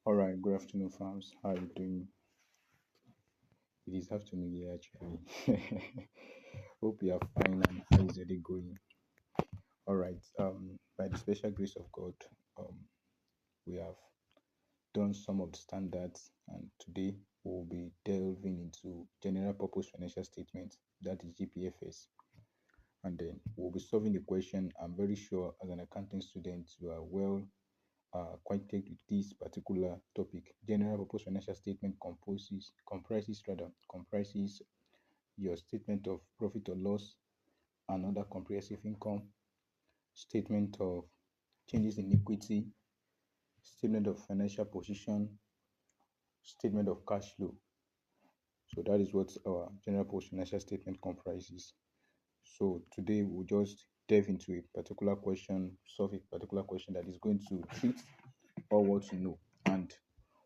All right, good afternoon, farms. How are you doing? It is afternoon here, actually. Hope you are fine and how is your day going? All right. By the special grace of God, um, we have done some of the standards, and today we'll be delving into general purpose financial statement, that is Gpfs, and then we'll be solving the question. I'm very sure, as an accounting student, you are well acquainted with this particular topic. General purpose financial statement comprises your statement of profit or loss and other comprehensive income, statement of changes in equity, statement of financial position, statement of cash flow. So that is what our general purpose financial statement comprises. So today we'll just delve into a particular question, solve a particular question that is going to treat all what you know. And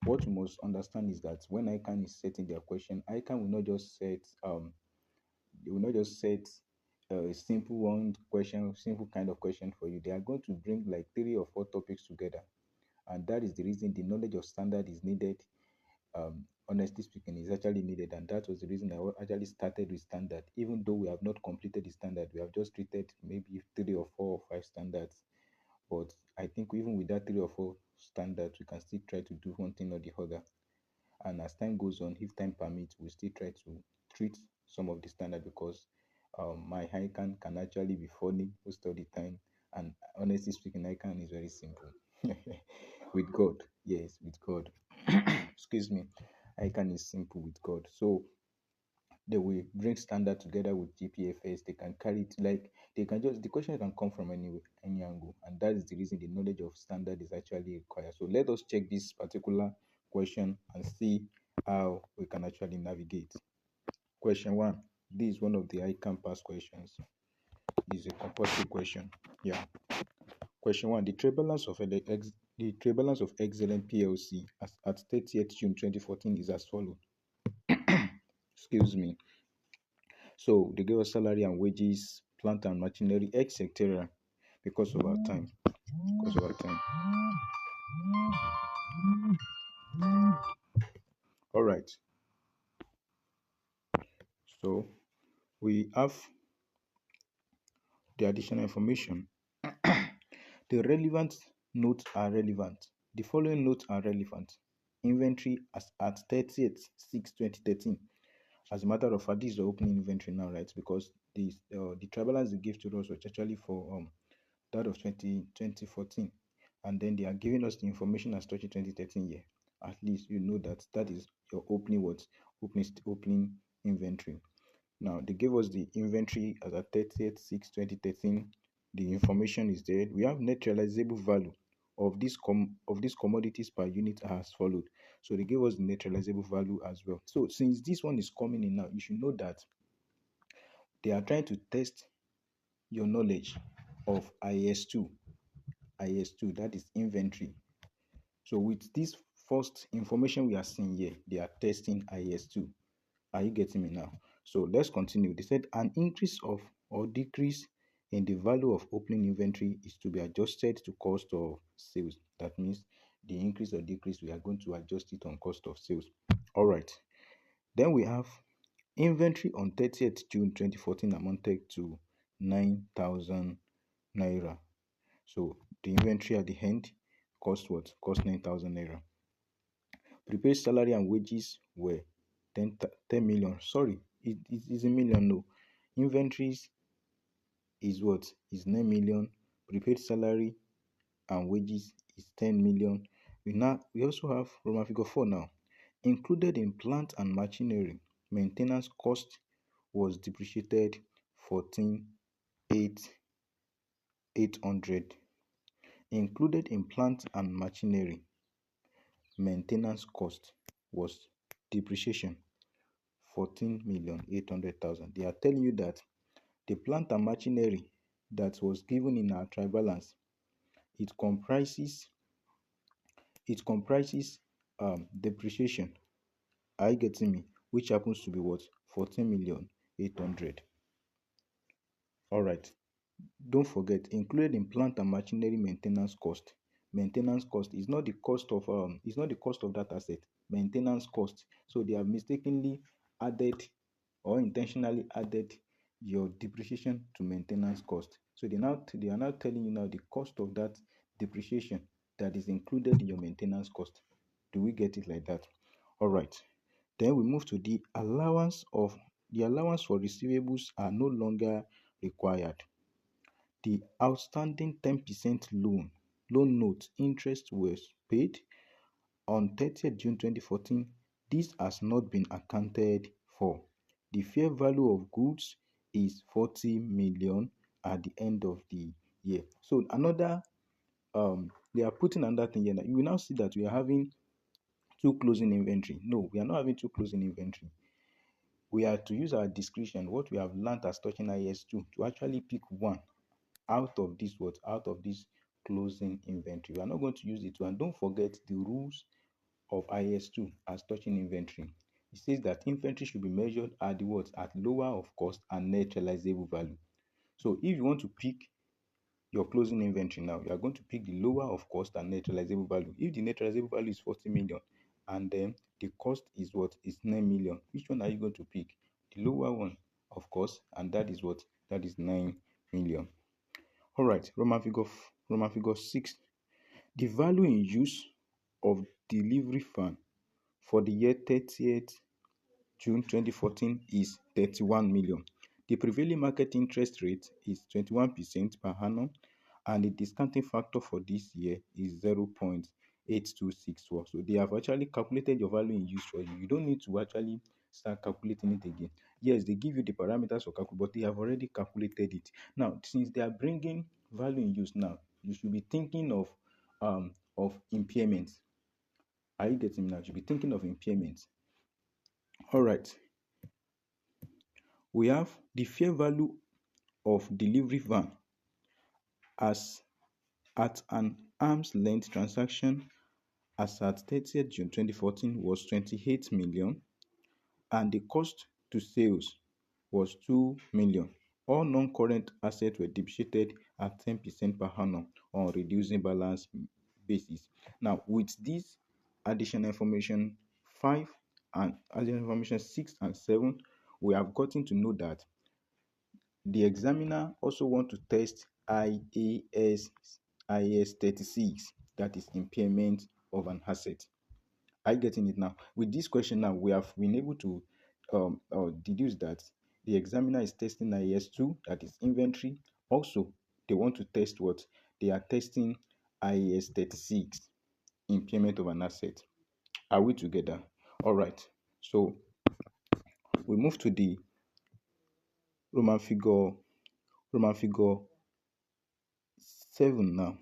what you must understand is that when Ican is setting their question, Ican will not just set they will not just set a simple one question, simple kind of question for you. They are going to bring like 3 or 4 topics together, and that is the reason the knowledge of standard is needed. Honestly speaking, is actually needed, and that was the reason I actually started with standard. Even though we have not completed the standard, we have just treated maybe 3 or 4 or 5 standards. But I think even with that 3 or 4 standards, we can still try to do one thing or the other. And as time goes on, if time permits, we still try to treat some of the standard because my Ican can actually be funny most of the time. And honestly speaking, Ican is very simple. With God, yes, with God. Excuse me. Ican is simple with God. So they will bring standard together with Gpfs. They can carry it like they can just the question can come from anywhere, any angle, and that is the reason the knowledge of standard is actually required. So let us check this particular question and see how we can actually navigate. Question one. This is one of the ICANN past questions. This is a compulsory question. Yeah. Question one. The trade balance of Excellent PLC at 30th June 2014 is as follows. Excuse me. So they gave us salary and wages, plant and machinery, etc. Because of our time. Because of our time. All right. So we have the additional information. The relevant notes are relevant. The following notes are relevant. Inventory as at 30th 6 2013. As a matter of fact, this is the opening inventory now, right? Because the travel balance they give to us was actually for that of 2014, and then they are giving us the information as 2013 year. At least you know that that is your opening opening inventory. Now they gave us the inventory as at 30th 6 2013. The information is there. We have net realizable value of these commodities per unit as followed. So they gave us the net realizable value as well. So since this one is coming in now, you should know that they are trying to test your knowledge of IS2. IS2, that is inventory. So with this first information we are seeing here, they are testing IS2. Are you getting me now? So let's continue. They said an increase of or decrease in the value of opening inventory is to be adjusted to cost of sales. That means the increase or decrease, we are going to adjust it on cost of sales. All right. Then we have inventory on 30th June 2014 amounted to 9,000 naira. So the inventory at the end cost what? Cost 9,000 naira. Prepaid salary and wages were 10 million. Sorry, it is a million. No, inventories is what? Is 9 million. Prepaid salary and wages is 10 million. We also have Roman figure 4 now. Included in plant and machinery, maintenance cost was depreciated 14,800. Included in plant and machinery, maintenance cost was depreciation 14,800,000. They are telling you that the plant and machinery that was given in our trial balance, it comprises depreciation. Are you getting me? Which happens to be what? 14,800,000. All right. Don't forget, included in plant and machinery maintenance cost, maintenance cost. It's not the cost of that asset. Maintenance cost. So they have mistakenly added or intentionally added your depreciation to maintenance cost. So they are now telling you now the cost of that depreciation that is included in your maintenance cost. Do we get it like that? All right. Then we move to the allowance for receivables are no longer required. The outstanding 10% loan note interest was paid on 30th June 2014. This has not been accounted for. The fair value of goods is 40 million at the end of the year. So they are putting another thing here. You will now see that we are having two closing inventory. No, we are not having two closing inventory. We are to use our discretion, what we have learned as touching IS2, to actually pick one out of this closing inventory. We are not going to use it. And don't forget the rules of IS2 as touching inventory. It says that inventory should be measured at the what? At lower of cost and net realizable value. So if you want to pick your closing inventory now, you are going to pick the lower of cost and net realizable value. If the net realizable value is 40 million and then the cost is what? Is 9 million. Which one are you going to pick? The lower one, of course, and that is what? That is 9 million. All right, Roman figure 6. The value in use of delivery fan for the year 30th June 2014 is 31 million. The prevailing market interest rate is 21% per annum, and the discounting factor for this year is 0.8264. So they have actually calculated your value in use for you. You don't need to actually start calculating it again. Yes, they give you the parameters for calculate, but they have already calculated it. Now, since they are bringing value in use now, you should be thinking of impairments. Are you getting me now? You should be thinking of impairments. All right. We have the fair value of delivery van as at an arm's length transaction as at 30th June 2014 was 28 million, and the cost to sales was 2 million. All non-current assets were depreciated at 10% per annum on reducing balance basis. Now, with this additional information 5 and additional information 6 and 7, we have gotten to know that the examiner also want to test IAS 36, that is impairment of an asset. Are you getting it now? With this question now, we have been able to deduce that the examiner is testing IAS 2, that is inventory. Also, they want to test what? They are testing IAS 36, impairment of an asset. Are we together? All right. So we move to the Roman figure 7 now.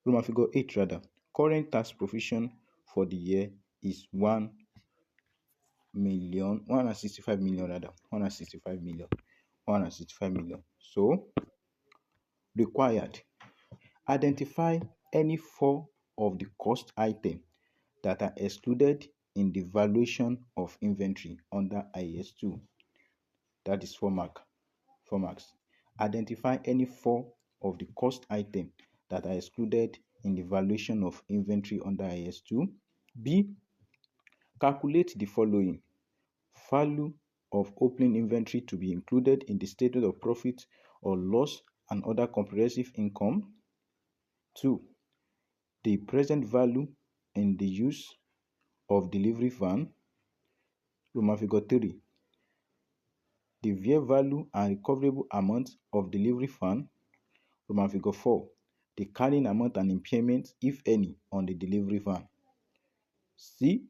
Roman figure 8 rather. Current tax provision for the year is 165 million rather. 165 million. So required. Identify any 4 of the cost items that are excluded in the valuation of inventory under IS2. That is 4 marks. Identify any 4 of the cost items that are excluded in the valuation of inventory under IS2. B. Calculate the following. Value of opening inventory to be included in the statement of profit or loss and other comprehensive income. 2. The present value in the use of delivery van. Roman figure 3. The fair value and recoverable amount of delivery van. Roman figure 4. The carrying amount and impairment, if any, on the delivery van. C.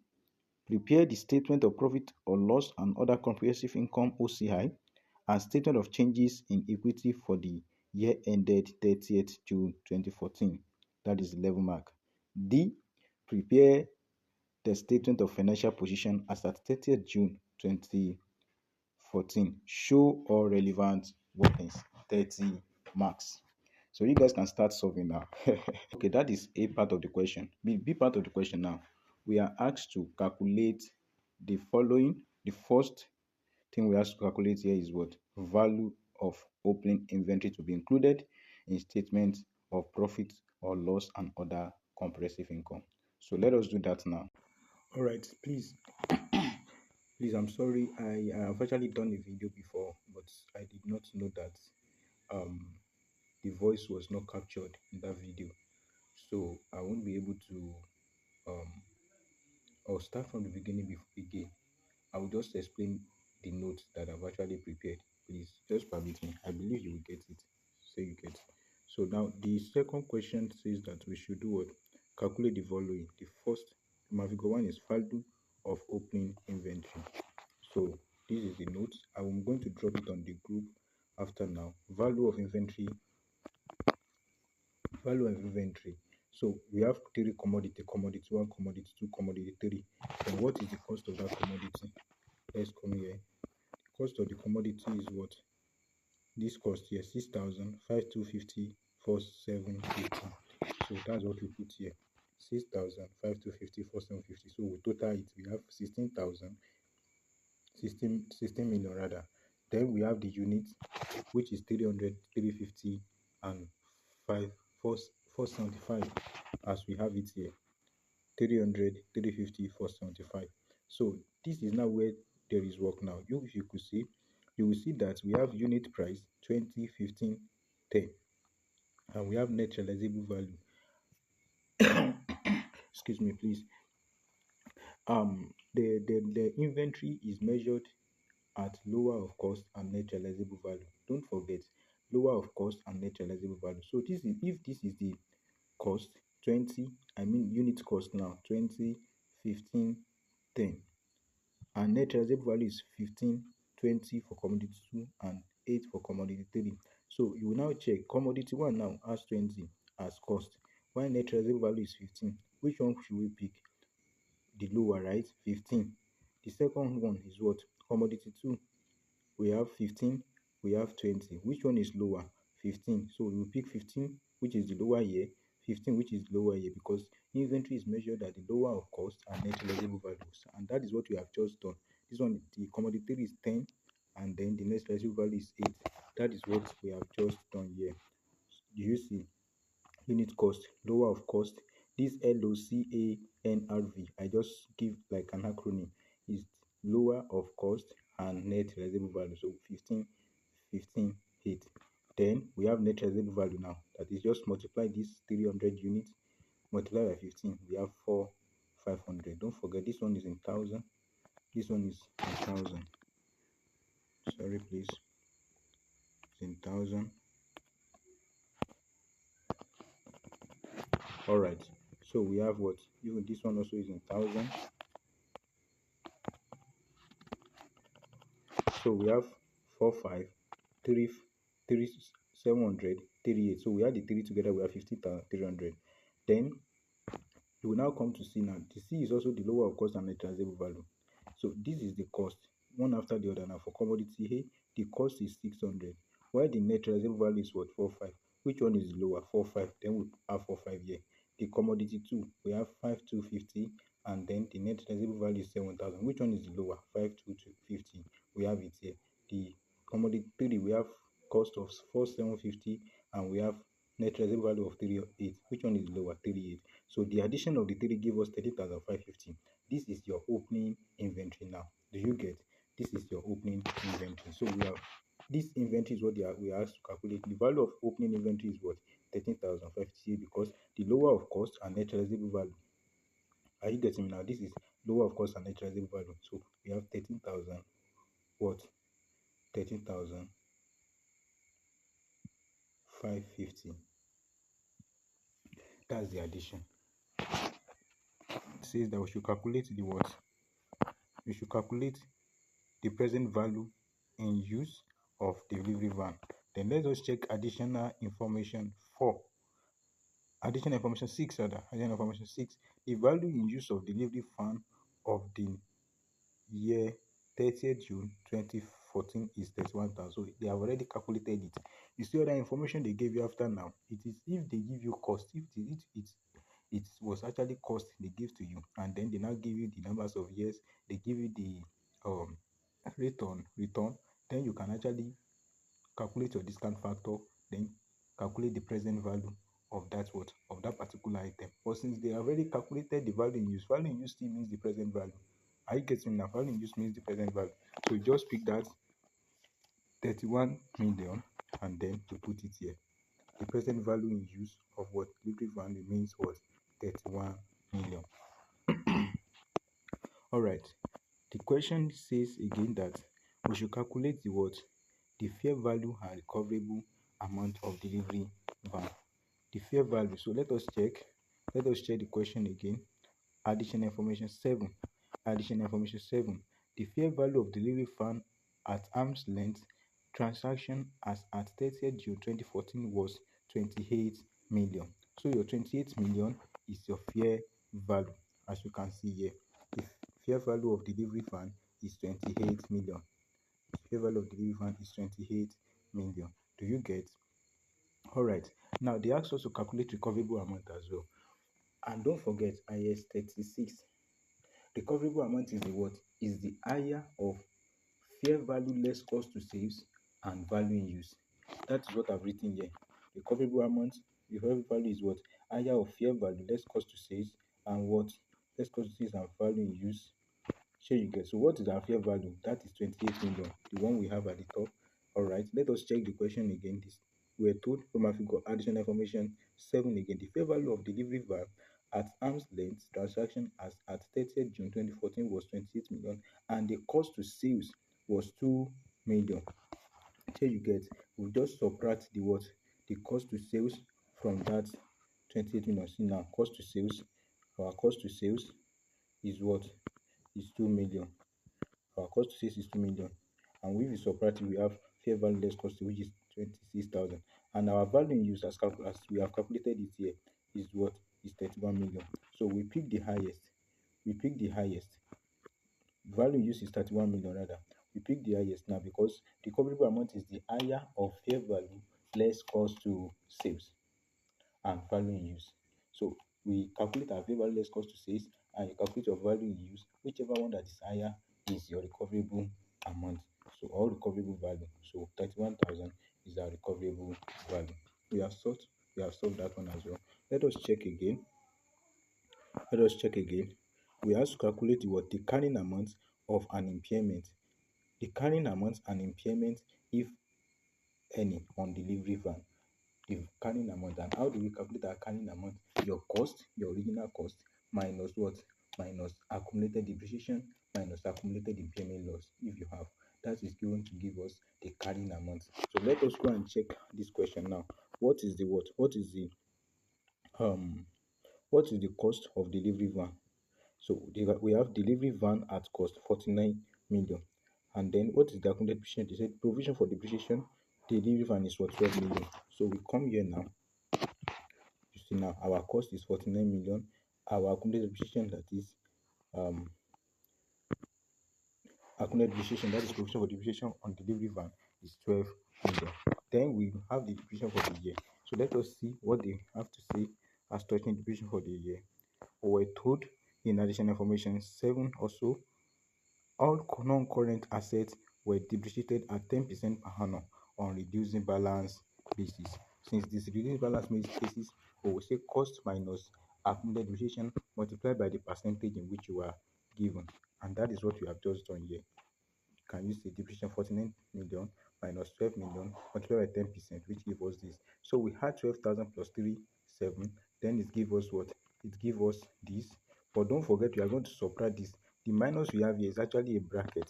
Prepare the statement of profit or loss and other comprehensive income OCI and statement of changes in equity for the year ended 30th June 2014. That is 11 mark. D. Prepare the statement of financial position as at 30th June 2014. Show all relevant workings. 30 marks. So you guys can start solving now. Okay, that is A part of the question. B part of the question now. We are asked to calculate the following. The first thing we have to calculate here is what? Value of opening inventory to be included in statement of profit or loss and other comprehensive income. So let us do that now. All right, please, please, I'm sorry. I have actually done a video before, but I did not know that um the voice was not captured in that video, so I won't be able to um I'll start from the beginning again. I will just explain the notes that I've actually prepared. Please just permit me. I believe you will get it. So you get. So now the second question says that we should do what? Calculate the following. The first Mavigo one is value of opening inventory. So this is the notes. I'm going to drop it on the group after now. Value of inventory. So we have three commodity, commodity one, commodity two, commodity three. Then what is the cost of that commodity? Let's come here. Cost of the commodity is what? This cost here 6,000, 5,250, 4,750. So that's what we put here. 6,000, 5,250, 4,750. So we total it. We have 16,000, 16 million rather. Then we have the unit, which is 300, 350, and 5, 4, 475, as we have it here. 300, 350, 475. So this is now where there is work now. If you could see, you will see that we have unit price 20, 15, 10, and we have net realizable value. Excuse me, please. The inventory is measured at lower of cost and net realizable value. Don't forget, lower of cost and net realizable value. So this is, if this is the cost 20, I mean unit cost now 20, 15, 10, and net realizable value is 15, 20 for commodity 2 and 8 for commodity 3. So you will now check commodity 1 now has 20 as cost, while net realizable value is 15. Which one should we pick? The lower, right? 15. The second one is what? Commodity 2. We have 15, we have 20. Which one is lower? 15. So we will pick 15, which is the lower here, 15, which is lower here, because inventory is measured at the lower of cost and net realizable values. And that is what we have just done. This one, the commodity is 10, and then the net realizable value is 8. That is what we have just done here. Do you see? Unit cost, lower of cost. This LOCANRV, I just give like an acronym, is lower of cost and net realizable value. So 15, 15, 8. Then we have net realizable value now. That is just multiply this 300 units, multiply by 15. We have 4,500. Don't forget this one is in thousand. This one is in thousand. Sorry, please. It's in thousand. All right. So we have what? Even this one also is in thousand. So we have 4, 5, 3, 3, 700, 38. So we add the 3 together, we have 50,300. Then you will now come to C now. The C is also the lower of cost and net realizable value. So this is the cost, one after the other. Now for commodity A, the cost is 600, while the net realizable value is what? 45. Which one is lower? 45. Then we have 45 here. The commodity 2, we have 5,250, and then the net realizable value is 7,000. Which one is lower? 5,250. We have it here. The commodity 3, we have cost of 4,750, and we have net realizable value of 38. Which one is lower? 38. So the addition of the 3 give us 30,550. This is your opening inventory now. Do you get? This is your opening inventory. So we have this inventory is what we are asked to calculate. The value of opening inventory is what? 13,550, because the lower of cost and net realizable value. Are you getting me now? This is lower of cost and net realizable value. So we have 13,000 what? 13,550. That's the addition. It says that we should calculate the what? We should calculate the present value in use of the delivery van. Then let us check additional information 4. Additional information 6 rather. Additional information 6. The value in use of delivery van of the year 30th June 2014 is 31,000. So they have already calculated it. You see other information they gave you after now. It is if they give you cost, if it was actually cost they give to you, and then they now give you the numbers of years, they give you the return, then you can actually calculate your discount factor, then calculate the present value of that what of that particular item. But since they have already calculated the value in use still means the present value. Are you getting now? Value in use means the present value. So you just pick that 31 million and then to put it here. The present value in use of what delivery van remains what 31 million. All right. The question says again that we should calculate the what the fair value and recoverable amount of delivery van. The fair value. So let us check. Let us check the question again. Additional information 7. Additional information 7. The fair value of delivery van at arm's length transaction as at 30th June 2014 was 28 million. So your 28 million is your fair value, as you can see here. The fair value of delivery van is 28 million. The fair value of delivery van is 28 million. Do you get? All right. Now they ask us to calculate recoverable amount as well. And don't forget IS 36. Recoverable amount is the what? Is the higher of fair value less cost to sales and value in use. That is what I've written here. Recoverable amount, recoverable value is what? Higher of fair value less cost to sales and what? Less cost to sales and value in use. Sure you get. So what is our fair value? That is 28 million, the one we have at the top. All right. Let us check the question again. This we are told from our figure additional information 7 again. The fair value of delivery van at arm's length transaction as at 30th June 2014 was 28 million and the cost to sales was 2 million. Here you get. We just subtract the what? The cost to sales from that 28 million. See now, cost to sales. Our cost to sales is what? Is 2 million. Our cost to sales is 2 million. And with the subtract, we have fair value less cost, which is 26,000. And our value in use, as we have calculated it here, is what? Is 31 million. So we pick the highest. We pick the highest. Value in use is 31 million rather. We pick the highest now because the recoverable amount is the higher of fair value less cost to sales and value in use. So we calculate our fair value less cost to sales and you calculate your value in use. Whichever one that is higher is your recoverable amount. So all recoverable value. So 31,000 is our recoverable value. We have solved that one as well. Let us check again. Let us check again. We have to calculate what the carrying amount of an impairment. The carrying amount and impairment, if any, on delivery van. The carrying amount. And how do we calculate our carrying amount? Your cost, your original cost, minus what? Minus accumulated depreciation, minus accumulated impairment loss, if you have. That is going to give us the carrying amount. So let us go and check this question now. What is the what? Um what is the cost of delivery van? So we have delivery van at cost 49 million. And then what is the accumulated depreciation? They said provision for depreciation, delivery van is what 12 million. So we come here now. You see now our cost is 49 million. Our accumulated depreciation that is provision for depreciation on delivery van is 12 million. Then we have the depreciation for the year. So let us see what they have to say as touching depreciation for the year. We were told in additional information 7 also, all non-current assets were depreciated at 10% per annum on reducing balance basis. Since this reducing balance basis, we will say cost minus accumulated depreciation multiplied by the percentage in which you are given. And that is what we have just done here. You can use the depreciation 49 million minus 12 million multiplied by 10%, which gives us this. So we had 12,000 plus 3, 7. Then it gives us what? It gives us this. But don't forget, we are going to subtract this. The minus we have here is actually a bracket.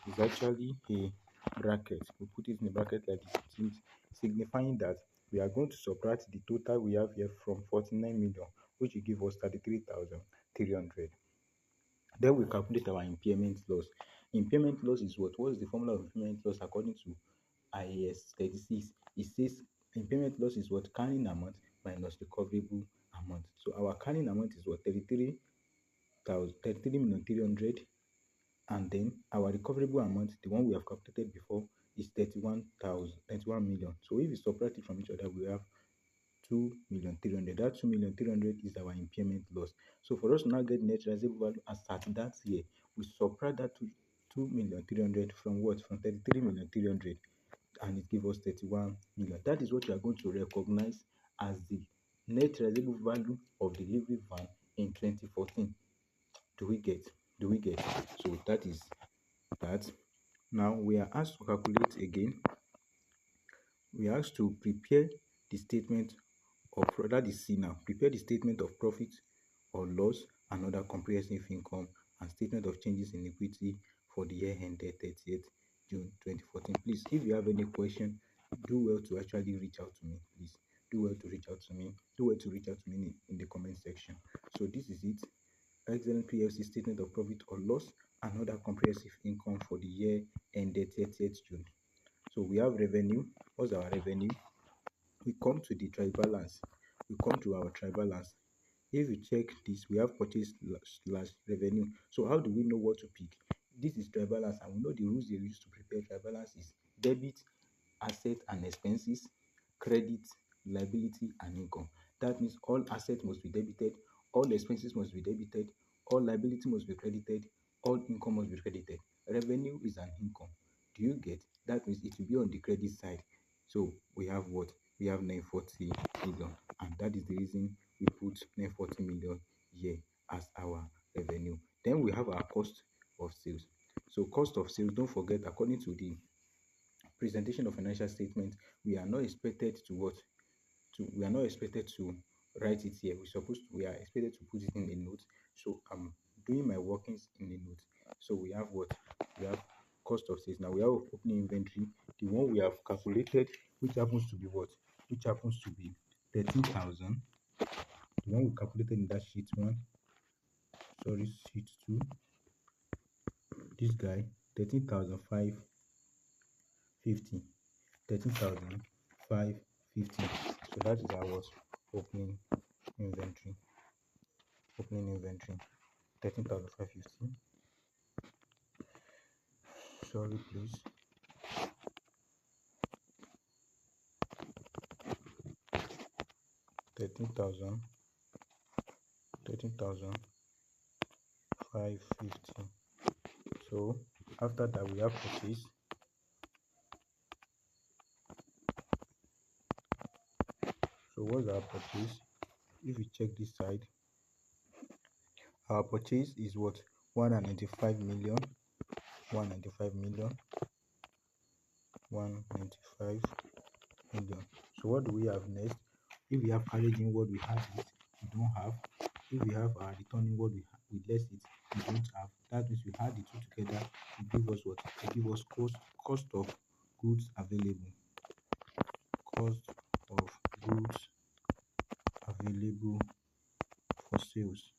It's actually a bracket. We put it in a bracket like this, signifying that we are going to subtract the total we have here from 49 million, which will give us 33,300. Then we calculate our impairment loss. Impairment loss is what? What is the formula of impairment loss according to IAS 36? It says impairment loss is what? Carrying amount minus recoverable amount. So our carrying amount is what? 33,300, and then our recoverable amount, the one we have calculated before, is 31 million. So if we subtract it from each other, we have 2,300,000. That 2,300,000 is our impairment loss. So for us to now get net realizable value as at that year, we subtract that to 2,300,000 from what? From 33,300,000, and it gives us 31 million. That is what we are going to recognize as the net realizable value of delivery van in 2014. Do we get? Do we get? So that is that. Now we are asked to calculate again. We are asked to prepare the statement of that is C now. Prepare the statement of profit or loss and other comprehensive income and statement of changes in equity for the year ended 30th June 2014. Please, if you have any question, do well to actually reach out to me. Please do well to reach out to me. Do well to reach out to me in the comment section. So this is it. Excellent PLC statement of profit or loss and other comprehensive income for the year ended 30th June. So we have revenue. What's our revenue? We come to the trial balance. We come to our trial balance. If you check this, we have purchase slash revenue. So how do we know what to pick? This is trial balance, and we know the rules they use to prepare trial balance is debit, asset and expenses, credit, liability and income. That means all assets must be debited, all expenses must be debited, all liability must be credited, all income must be credited. Revenue is an income. Do you get? That means it will be on the credit side. So we have what? We have 940 million, and that is the reason we put 940 million here as our revenue. Then we have our cost of sales. So cost of sales, don't forget, according to the presentation of financial statement, we are not expected to what? We are not expected to write it here. We are expected to put it in a note. So I'm doing my workings in a note. So we have what? We have cost of sales. Now we have opening inventory, the one we have calculated, which happens to be what? Which happens to be 13,000. The one we calculated in that sheet 1, sorry, sheet 2. This guy, 13,550. 13,550. So that is our what? Opening inventory. Opening inventory. 13,550. Sorry, please. 13,550. So after that we have purchase. So what's our purchase? If you check this side, our purchase is what? 195 million. 195 million. 195 million. So what do we have next? If we have carried in what we have it, we don't have. If we have returning what we less it, we don't have. That means we add the two together to give us what? To give us cost of goods available. Cost of goods available for sales.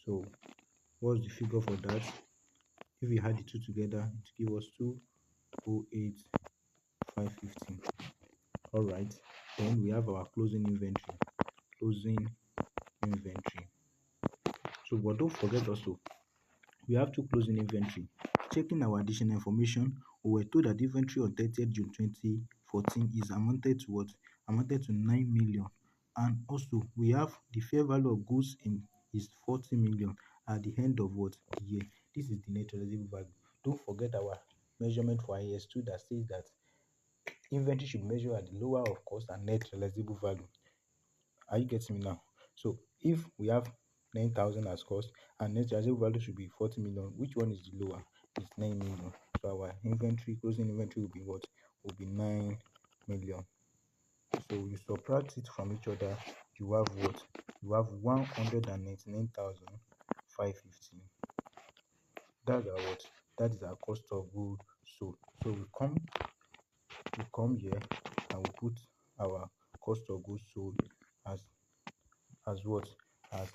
So what's the figure for that? If we add the two together, it gives us 208,550. All right. Then we have our closing inventory. Closing inventory. So, but don't forget also, we have to closing inventory. Checking our additional information, we were told that inventory on 30th June 2014 is amounted to what? Amounted to 9 million. And also, we have the fair value of goods in is 40 million at the end of what? The year. This is the net realizable value. Don't forget our measurement for IS2 that says that inventory should measure at the lower of cost and net realizable value. Are you getting me now? So if we have 9,000 as cost and net realizable value should be 40 million, which one is the lower? It's 9 million. So our inventory, closing inventory will be what? Will be 9 million. So you subtract it from each other, you have what? You have 199,550. That's our what? That is our cost of goods sold. So we come here and we put our cost of goods sold as what? As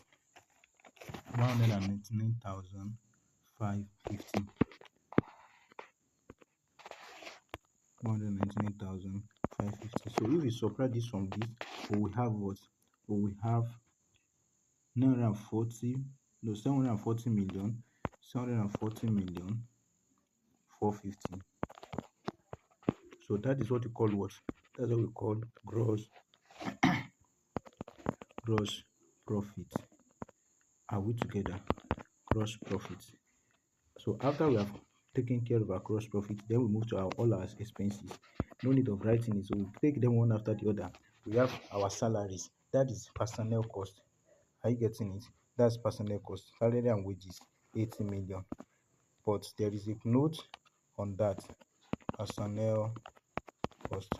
199,550. 199,550. So if we subtract this from this, we have what? We have 740 million, 450. So that is what we call what? That's what we call gross profit. Are we together? Gross profit. So after we have taken care of our gross profit, then we move to all our expenses. No need of writing it, so we take them one after the other. we have our salaries. That is personnel cost. Are you getting it? That's personnel cost. Salary and wages, 80 million. But there is a note on that personnel cost.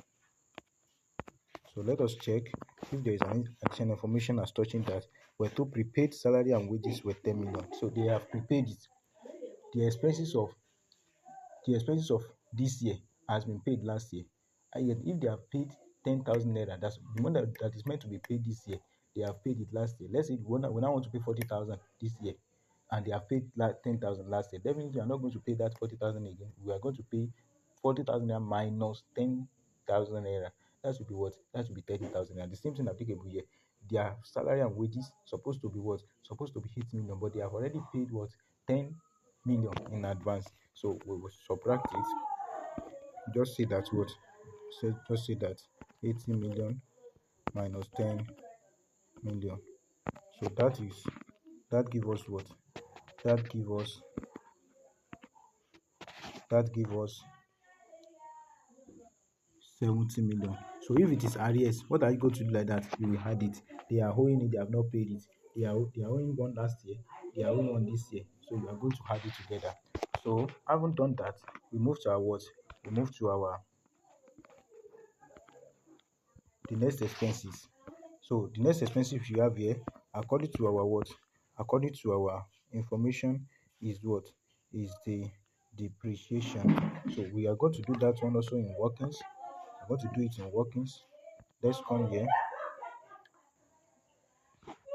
So let us check if there is any additional information as touching that. We're to prepaid salary and wages were 10 million. So they have prepaid it. The expenses of this year has been paid last year. And yet if they have paid 10,000 naira, that's the money that is meant to be paid this year, they have paid it last year. Let's say we now want to pay 40,000 this year, and they have paid 10,000 last year. Definitely we are not going to pay that 40,000 again. We are going to pay 40,000 naira minus 10,000 naira. That should be what? That should be 30,000 naira. The same thing applicable here. Their salary and wages supposed to be what? Supposed to be 8 million, but they have already paid what? 10 million in advance. So we will subtract it. Just say that what? Just say that 80 million minus 10 million. So that give us what? That give us that give us 70 million. So if it is arrears, what are you going to do like that? You will add it. They are owing it, they have not paid it. They are owing one last year, they are owing one this year. So we are going to add it together. So having done that, we move to our what? We move to our the next expenses. So the next expenses you have here, according to our what? According to our information, is what? Is the depreciation. So we are going to do that one also in workings. I'm going to do it in workings. Let's come here.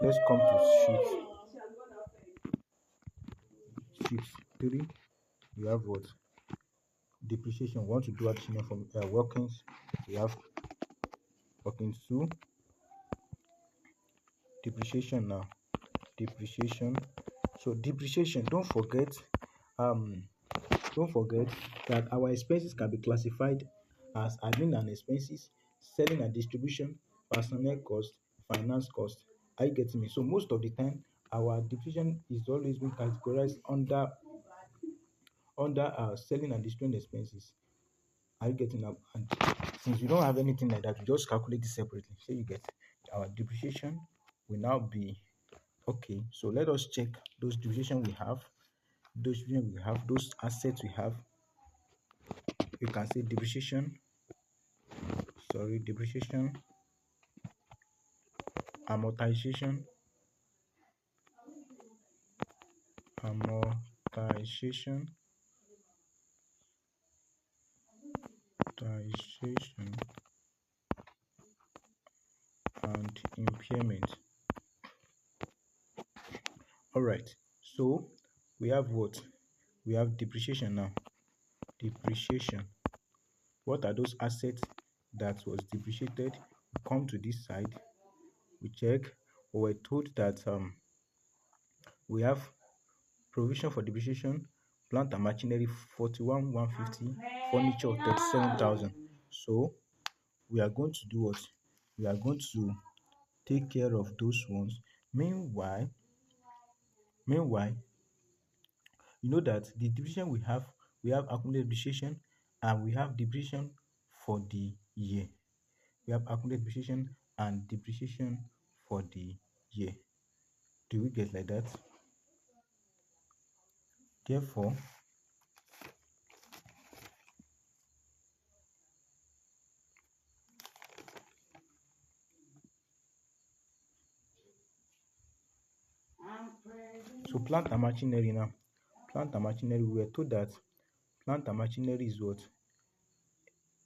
Let's come to sheet 3. We have what? Depreciation. We want to do additional from workings. We have workings 2. Depreciation now. Depreciation. So depreciation, um don't forget that our expenses can be classified as admin and expenses, selling and distribution, personnel cost, finance cost. Are you getting me? So most of the time, our depreciation is always being categorized under selling and distribution expenses. Are you getting up? And since you don't have anything like that, you just calculate it separately. So you get our depreciation will now be okay. So let us check those depreciation we have, those assets we have. You can say depreciation, amortization, amortization, amortization, and impairment. All right. So we have what? We have depreciation now. Depreciation. What are those assets that was depreciated? We come to this side. We check. We were told that we have provision for depreciation, plant and machinery 41,150, furniture 37,000. So we are going to do what? We are going to take care of those ones. Meanwhile, you know that the depreciation we have accumulated depreciation and we have depreciation for the year. We have accumulated depreciation and depreciation for the year. Do we get like that? Therefore, so plant and machinery now. Plant and machinery, we were told that plant and machinery is what?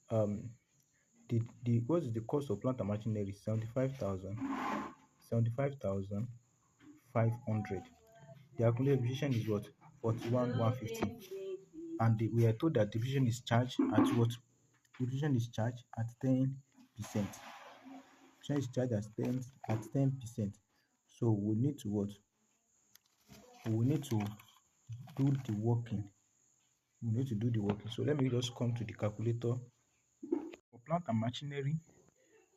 Um, the what is the cost of plant and machinery? 75,500. The accumulated depreciation is what? 41,150. And we are told that depreciation is charged at what? Depreciation is charged at 10%. Depreciation is charged at 10%. So we need to what? We need to do the working. We need to do the working. So let me just come to the calculator. For plant and machinery,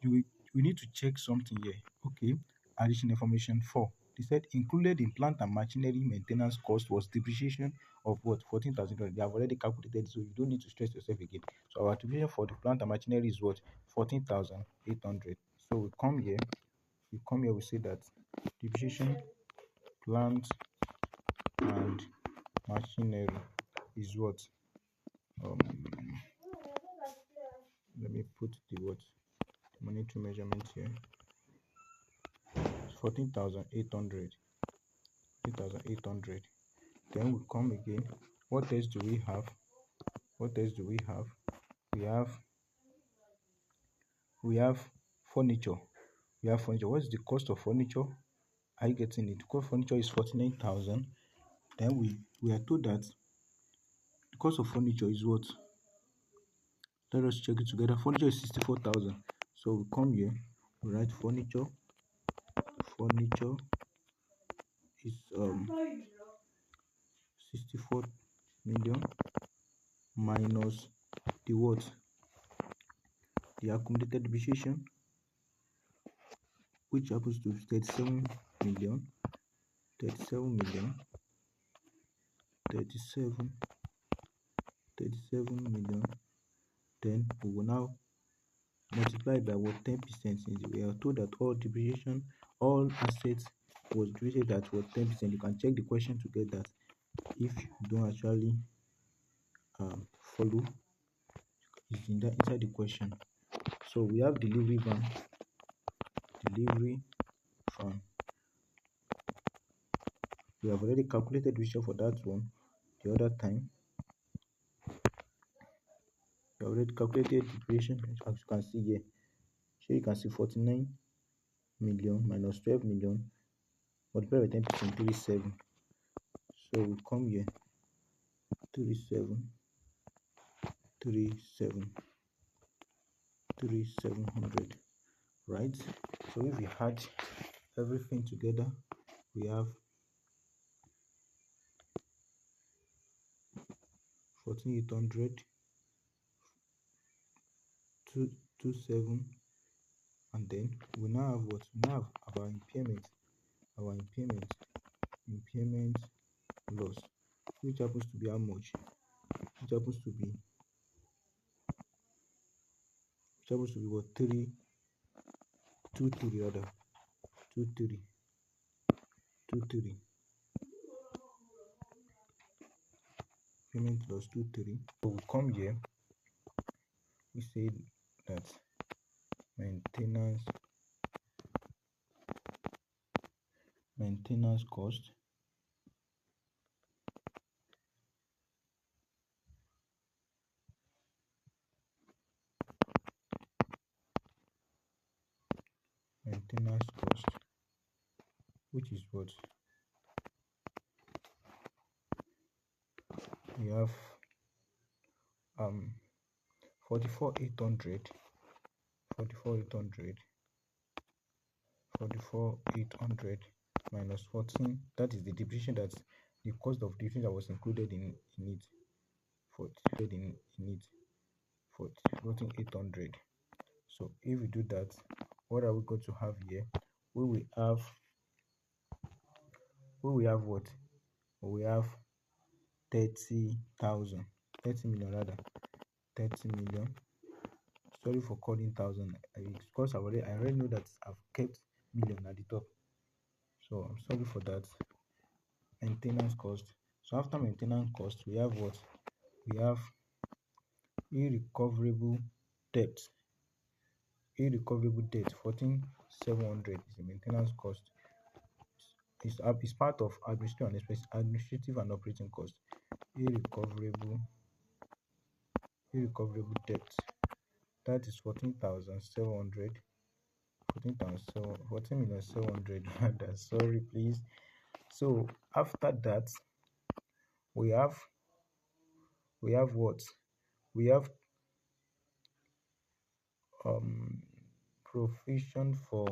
you we need to check something here. Okay, additional information 4. They said included in plant and machinery maintenance cost was depreciation of what? 14,000. They have already calculated, so you don't need to stress yourself again. So our depreciation for the plant and machinery is what? 14,800. So we say that depreciation, plant and machinery is what? Um, let me put the what monetary measurement here. 14,800. 14,800. Then we come again. What else do we have? What else do we have? We have furniture. We have furniture. What is the cost of furniture? Are you getting it? The cost of furniture is 49,000. Then we are told that the cost of furniture is what? Let us check it together. Furniture is 64,000. So we come here, we write furniture. Furniture is 64 million minus the what? The accumulated depreciation, which happens to 37 million. 37 million. 37 million. Then we will now multiply by what? 10%. Since we are told that all depreciation, all assets was depreciated at what? 10%. You can check the question to get that. If you don't actually follow, it's inside the question. So we have delivery van. We have already calculated depreciation for that one the other time. We have already calculated depreciation, as you can see here. So you can see 49 million minus 12 million multiplied by 10%, 37. So we come here, 3700, right? So if we add everything together, we have 14,800, 27, and then we now have what? We now have our impairment loss, which happens to be how much? Which happens to be what? 323 rather. 23. Payment loss 23. So we come here, we say that maintenance cost which is what? We have 44,800 minus 14. That is the depreciation, that's the cost of depreciation that was included in it. 14,800. So if we do that, what are we going to have here? We will have what? We have 30,000, 30 million rather. 30 million. Sorry for calling thousand, because I already know that I've kept million at the top, so I'm sorry for that. Maintenance cost. So after maintenance cost, we have what? We have irrecoverable debt. 14,700 is the maintenance cost. It's part of administrative and operating cost. Irrecoverable debt. That is 14,700. 14,700. Sorry, please. So after that, we have what? We have provision for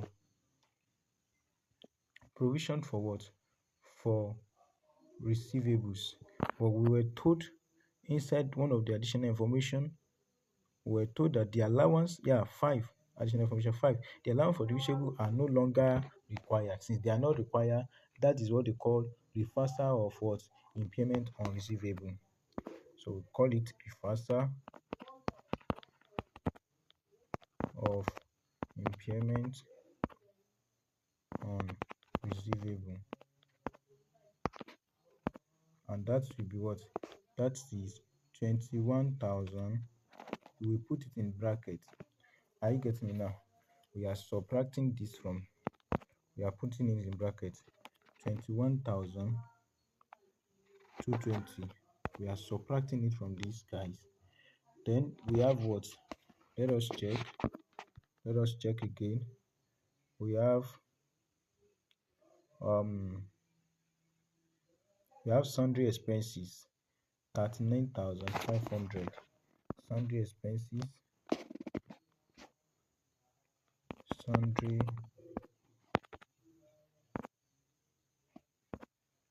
what? For receivables. But we were told inside one of the additional information, we were told that the allowance, 5 additional information, 5, the allowance for the receivable are no longer required. Since they are not required, that is what they call reversal of what? Impairment on receivable. So we call it reversal of impairment on receivable, and that will be what? That is 21,000. We will put it in bracket. Are you getting it now? We are subtracting this from, we are putting it in bracket. 21,220. We are subtracting it from these guys. Then we have what? Let us check. Let us check again. We have sundry expenses, 39,500. Sundry expenses, sundry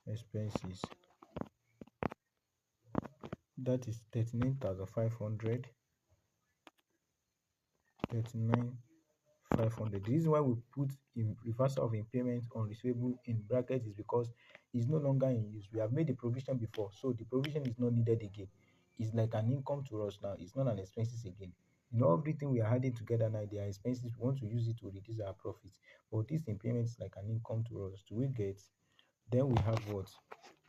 expenses. That is 39,500. 39,500. The reason why we put in reversal of impairment on receivable in brackets is because it's no longer in use. We have made the provision before, so the provision is not needed again. It's like an income to us now. It's not an expenses again. Everything we are adding together now, they are expenses. We want to use it to reduce our profits. But this impairment is like an income to us. Do we get? Then we have what?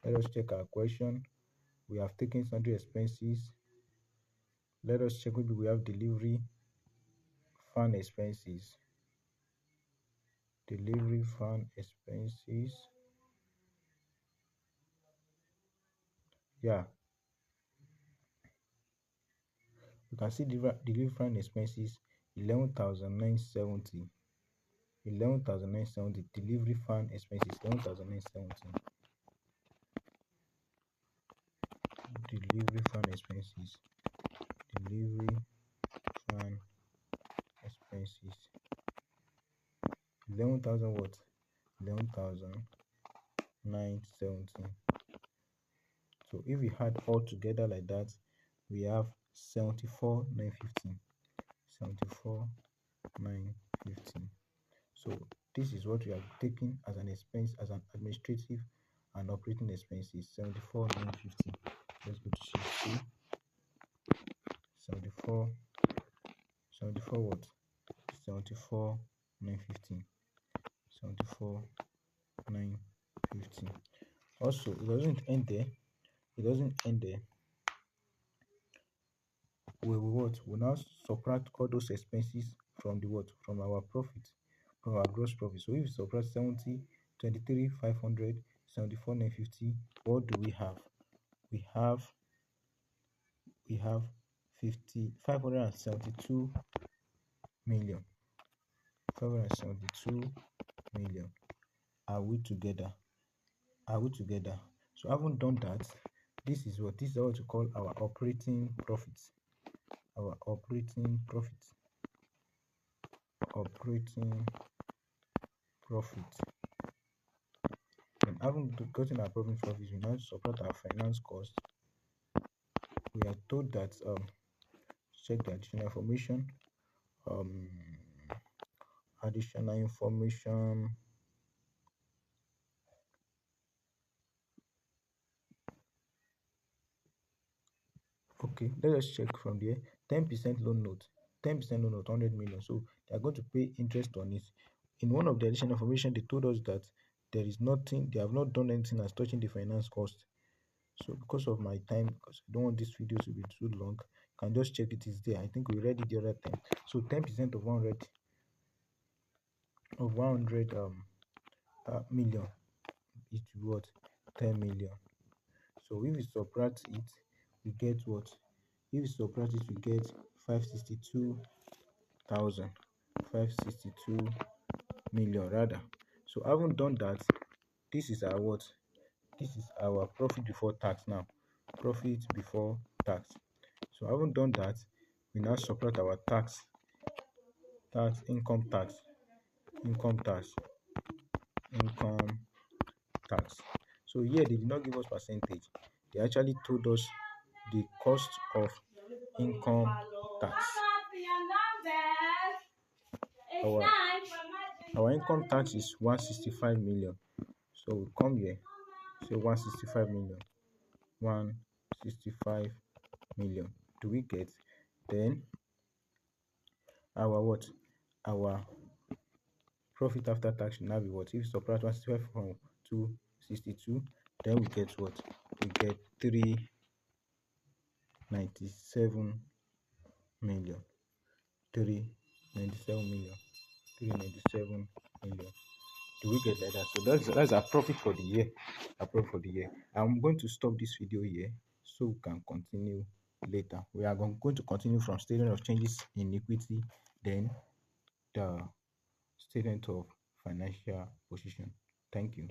Let us check our question. We have taken sundry expenses. Let us check. Maybe we have delivery fan expenses. Delivery fan expenses. Yeah, you can see delivery fan expenses 11,970. 11,970. Delivery fan expenses 11,970. Delivery fan expenses. Delivery fan expenses. 11,000 what? 11,970. So if we add all together like that, we have 74,915. 74,915. So this is what we are taking as an expense, as an administrative and operating expenses. 74,950. Let's go to sheet 2. 74 what? 74,915. 74,915. Also, it doesn't end there. We will now subtract all those expenses from the what? From our profit, from our gross profit. So if you subtract 70, 23,500, 74,950, what do we have? We have 572 million. 572 million. Are we together? So I haven't done that. This is what we call our operating profits. Our operating profit. And having gotten our operating profits, we now support our finance cost. We are told that check the additional information. Okay, let us check from there. 10% loan note. 10% loan note, 100 million. So they are going to pay interest on it. In one of the additional information, they told us that there is nothing, they have not done anything as touching the finance cost. So because of my time, because I don't want this video to be too long, you can just check it is there. I think we read it the other time. So 10% of 100 million, it will what? 10 million. So if we subtract it, we get what? If we subtract it, we get 562,000. 562 million rather. So having done that, this is our what? This is our profit before tax now. Profit before tax. So having done that, we now subtract our income tax. So here they did not give us percentage. They actually told us the cost of income tax. Our income tax is 165 million. So we come here, say 165 million. 165 million. Do we get? Then our what? our profit after tax should now be what? If you subtract 165 from 262, then we get what? We get 397 million. 397 million. 397 million. Do we get like that? So that's our profit for the year. Our profit for the year. I'm going to stop this video here so we can continue later. We are going to continue from statement of changes in equity, then the statement of financial position. Thank you.